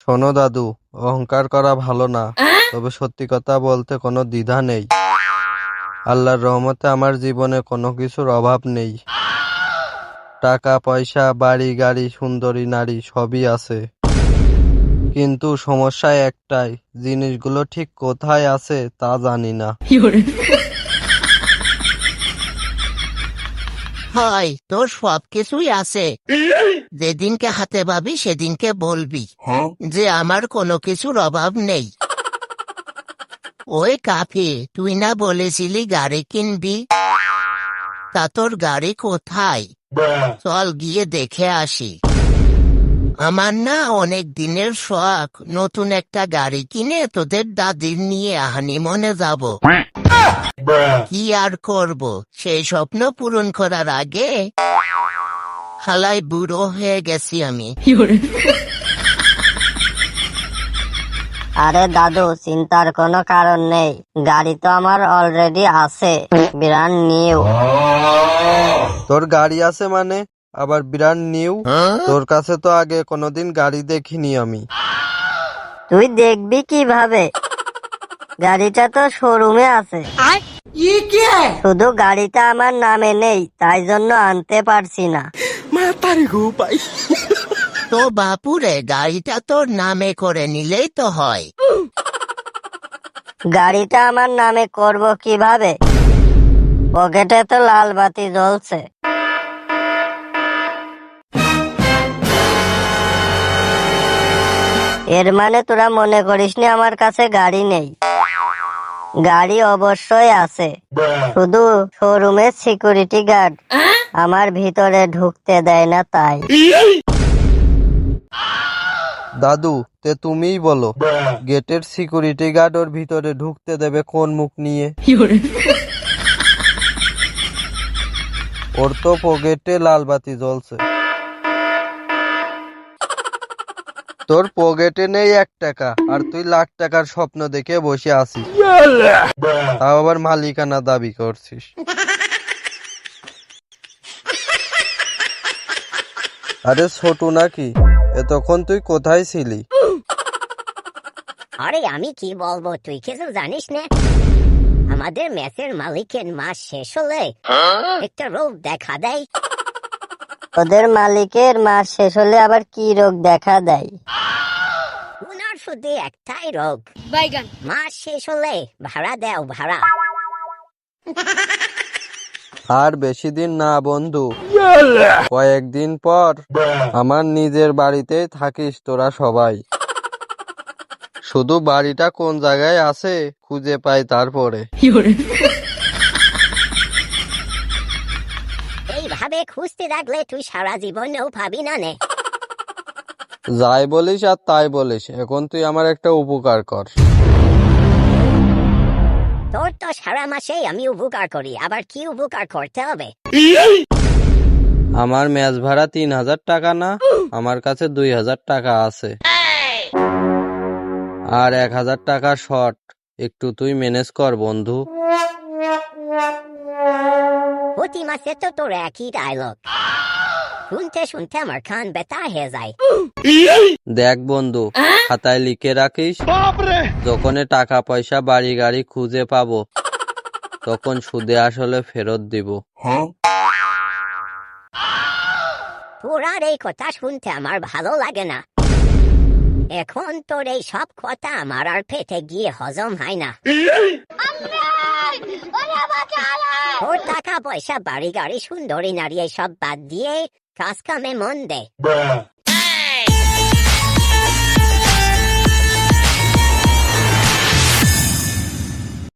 শোনো দাদু, অহংকার করা ভালো না, তবে সত্যি কথা বলতে কোনো দ্বিধা নেই। আল্লাহর রহমতে আমার জীবনে কোনো কিছুর অভাব নেই। টাকা পয়সা, বাড়ি গাড়ি, সুন্দরী নারী সবই আছে, কিন্তু সমস্যা একটাই, জিনিসগুলো ঠিক কোথায় আছে তা জানি না। হয় তোর সবকিছুই আছে, যেদিনকে হাতে পাবি সেদিনকে বলবি যে আমার কোনো কিছুর অভাব নেই। ওই কাফি, তুই না বলেছিলি গাড়ি কিনবি? তা তোর গাড়ি কোথায়? চল গিয়ে দেখে আসি। আমার না অনেক দিনের শখ, নতুন একটা গাড়ি কিনে তোদের দাদির নিয়ে হানিমুনে যাব। কি আর করব, সেই স্বপ্ন পূরণ করার আগে হালাই বুড়ো হয়ে গেছি আমি। আরে দাদু, চিন্তার কোনো কারণ নেই, গাড়ি তো আমার অলরেডি আছে, ব্র্যান্ড নিউ। তোর গাড়ি আছে মানে আবার ব্র্যান্ড নিউ? তোর কাছে তো আগে কোনোদিন গাড়ি দেখিনি আমি। তুই দেখবি কিভাবে? গাড়িটা তো শোরুমে আছে, শুধু গাড়িটা আমার নামে নেই, তাই জন্য আনতে পারছি না। তো বাপুরে, গাড়িটা তোর নামে করে নিলেই তো হয়। গাড়িটা আমার নামে করব কিভাবে? পকেটে তো লাল বাতি জ্বলছে। এর মানে তোরা মনে করিসনি আমার কাছে গাড়ি নেই? গাড়ি অবশ্যই আছে, শুধু শোরুমের সিকিউরিটি গার্ড আমার ভিতরে ঢুকতে দেয় না তাই। দাদু, তে তুমিই বলো, গেটের সিকিউরিটি গার্ড ওর ভিতরে ঢুকতে দেবে কোন মুখ নিয়ে? ওর তো পকেটে লাল বাতি জ্বলছে। তোর পকেটে নেই 1 টাকা, আর তুই লাখ টাকার স্বপ্ন দেখে বসে আছিস, তাও আবার মালিকানা দাবি করছিস। আরে ছোট নাকি, এতক্ষণ তুই কোথায় ছিলি? আরে আমি কি বলবো, তুই কিছু জানিস না? আমাদের মেসের মালিকের মাস শেষ হলে একটা রোগ দেখা দেয়। ওদের মালিকের মাস শেষ হলে আবার কি রোগ দেখা দেয়? উনার শুধু একটাই রোগ, মাস শেষ হলে ভাড়া দেও ভাড়া। আর বেশি দিন না বন্ধু, কয়েকদিন পর আমার নিজের বাড়িতেই থাকিস তোরা সবাই। শুধু বাড়িটা কোন জায়গায় আছে খুঁজে পাই তারপরে। এইভাবে খুঁজতে থাকলে তুই সারা জীবনেও পাবি না নে। যাই বলিস আর তাই বলিস, এখন তুই আমার একটা উপকার কর। তোর তো সারা মাসেই আমি উপকার করি, আবার কি উপকার করতে হবে? আমার ম্যাচ ভাড়া 3000 টাকা না, আমার কাছে 2000 টাকা আছে, আর 1000 টাকা শর্ট, একটু তুই ম্যানেজ কর বন্ধু। প্রতি মাসে তো তোর একই ডায়লগ, শুনতে শুনতে আমার কান ব্যথা হয়ে যায়। দেখ বন্ধু, খাতায় লিখে রাখিস, যখন টাকা পয়সা বাড়ি গাড়ি খুঁজে পাবো তখন সুদে আসলে ফেরত দিব। তোর আর এই কথা শুনতে আমার ভালো লাগে না। এখন তোর এই সব কথা আমার আর পেটে গিয়ে হজম হয় না। তোর টাকা পয়সা বাড়ি গাড়ি সুন্দরী নারী সব বাদ দিয়ে কাজ কামে মন দে।